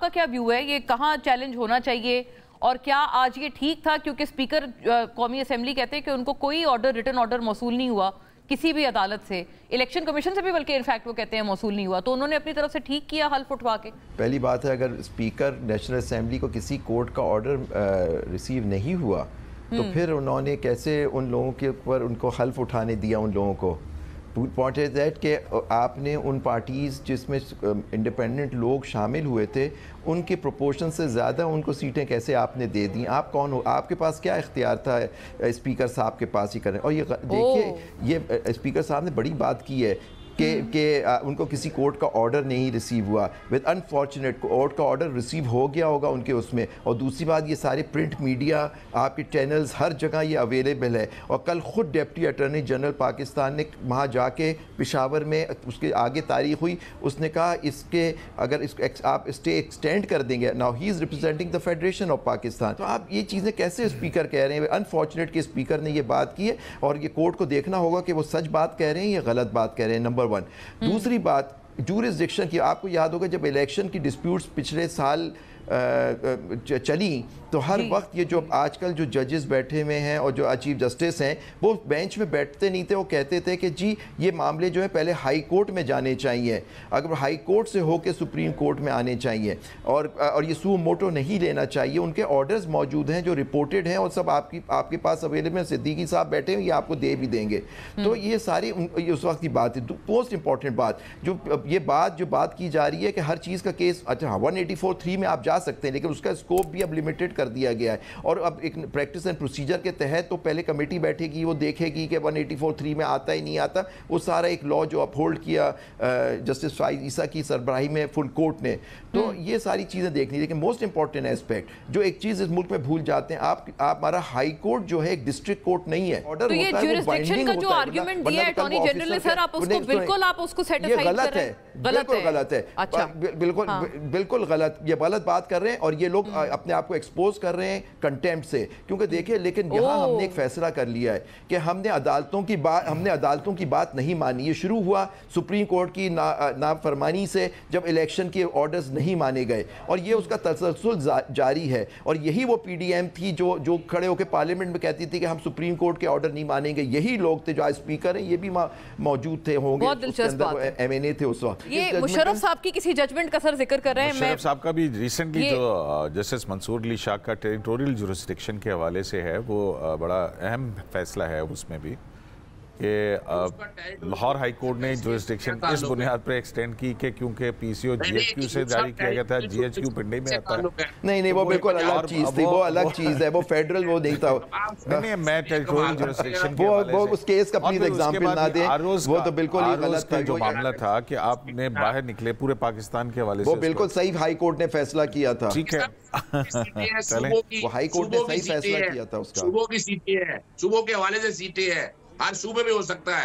आपका क्या व्यू है, ये कहाँ चैलेंज होना चाहिए और क्या आज ये ठीक था? क्योंकि स्पीकर कौमी असेंबली कहते हैं कि उनको कोई ऑर्डर, रिटन ऑर्डर मौसूल नहीं हुआ किसी भी अदालत से, इलेक्शन कमीशन से भी बल्कि इनफैक्ट वो कहते हैं मौसूल नहीं हुआ, तो उन्होंने अपनी तरफ से ठीक किया हल्फ उठवा के। पहली बात है, अगर स्पीकर नेशनल असेंबली को किसी कोर्ट का ऑर्डर रिसीव नहीं हुआ तो फिर उन्होंने कैसे उन लोगों के ऊपर उनको हल्फ उठाने दिया? उन लोगों को पॉइंट इज दैट कि आपने उन पार्टीज़ जिसमें इंडिपेंडेंट लोग शामिल हुए थे उनके प्रोपोर्शन से ज़्यादा उनको सीटें कैसे आपने दे दी? आप कौन हो? आपके पास क्या इख्तियार था स्पीकर साहब के पास ही करें? और ये देखिए, ये स्पीकर साहब ने बड़ी बात की है कि उनको किसी कोर्ट का ऑर्डर नहीं रिसीव हुआ। विद अनफॉर्चुनेट कोर्ट का ऑर्डर रिसीव हो गया होगा उनके उसमें। और दूसरी बात, ये सारे प्रिंट मीडिया, आपके चैनल्स, हर जगह ये अवेलेबल है। और कल ख़ुद डिप्टी अटॉर्नी जनरल पाकिस्तान ने वहाँ जाके पेशावर में, उसके आगे तारीख हुई, उसने कहा इसके अगर इसको आप स्टे एक्सटेंड कर देंगे, now he is representing the federation of Pakistan. तो आप ये चीज़ें कैसे स्पीकर कह रहे हैं? अनफॉर्चुनेट कि स्पीकर ने ये बात की है और ये कोर्ट को देखना होगा कि वो सच बात कह रहे हैं या गलत बात कह रहे हैं, नंबर वन। दूसरी बात, जूरिसडिक्शन की, आपको याद होगा जब इलेक्शन की डिस्प्यूट्स पिछले साल चली तो हर वक्त ये जो आजकल जो जजेस बैठे हुए हैं और जो चीफ जस्टिस हैं वो बेंच में बैठते नहीं थे। वो कहते थे कि जी ये मामले जो है पहले हाई कोर्ट में जाने चाहिए, अगर हाई कोर्ट से होकर सुप्रीम कोर्ट में आने चाहिए और ये सू मोटो नहीं लेना चाहिए। उनके ऑर्डर्स मौजूद हैं जो रिपोर्टेड हैं और सब आपके पास अवेलेबल हैं। सिद्दीकी साहब बैठे हैं, ये आपको दे भी देंगे। तो ये सारी उस वक्त की बात है। मोस्ट इंपॉर्टेंट बात जो बात की जा रही है कि हर चीज़ का केस, अच्छा 184(3) में आप जा सकते हैं लेकिन उसका स्कोप भी अब लिमिटेड कर दिया गया है। और अब एक प्रैक्टिस एंड प्रोसीजर के तहत तो पहले कमेटी बैठेगी, वो देखेगी कि 184(3) में आता ही नहीं आता। वो सारा एक लॉ जो अपहोल्ड किया जस्टिस फाइज ईसा की सरबराही में फुल कोर्ट ने, तो ये सारी चीज़ें देखनी। लेकिन मोस्ट इंपॉर्टेंट एस्पेक्ट जो एक चीज़ इस मुल्क में भूल जाते हैं, आप हमारा हाई कोर्ट जो है एक डिस्ट्रिक्ट कोर्ट नहीं है। ऑर्डर तो ये ज्यूरिसडिक्शन का जो आर्गुमेंट दिया है अटॉर्नी जनरल ने, सर आप उसको बिल्कुल आप उसको सेटिस्फाई कर रहे हैं? बिल्कुल गलत है। अच्छा, बिल्कुल गलत, ये गलत बात कर रहे हैं और ये लोग अपने आप को एक्सपोज कर रहे हैं कंटेम्प्ट से। क्योंकि देखिए, लेकिन यहाँ हमने एक फैसला कर लिया है कि हमने अदालतों की बात नहीं मानी। ये शुरू हुआ सुप्रीम कोर्ट की नाफरमानी से, जब इलेक्शन के ऑर्डर्स नहीं माने गए और ये उसका तसलसल जारी है। और यही वो पीडीएम थी जो खड़े होकर पार्लियामेंट में कहती थी कि हम सुप्रीम कोर्ट के ऑर्डर नहीं मानेंगे। यही लोग थे जो आज स्पीकर हैं, ये भी मौजूद थे, होंगे, MNA थे उस वक्त। ये मुशर्रफ साहब की किसी जजमेंट का सर जिक्र कर रहे हैं। मुशर्रफ साहब का भी रिसेंटली जो जस्टिस मंसूर अली शाह का टेरिटोरियल जुरिसडिक्शन के हवाले से है, वो बड़ा अहम फैसला है उसमें भी कि लाहौर हाई कोर्ट ने जुरिसडिक्शन इस बुनियाद पर एक्सटेंड की कि क्योंकि पीसीओ जीएचक्यू से जारी किया गया था, जीएचक्यू पिंडी में आता है। नहीं, वो बिल्कुल अलग चीज थी, वो अलग चीज है, वो फेडरल वो नहीं था। नहीं, मैं टेरिटोरियल जुरिसडिक्शन वो उस केस का प्लीज एग्जांपल ना दें, वो तो बिल्कुल ही गलत था। जो मामला था कि आपने बाहर निकले पूरे पाकिस्तान के हवाले से, वो बिल्कुल सही हाई कोर्ट ने फैसला किया था। ठीक है, वो हाई कोर्ट ने सही फैसला किया था उसका। सूबों की सीटें हैं, सूबों के हवाले से सीटें हैं, हर सूबे में हो सकता है।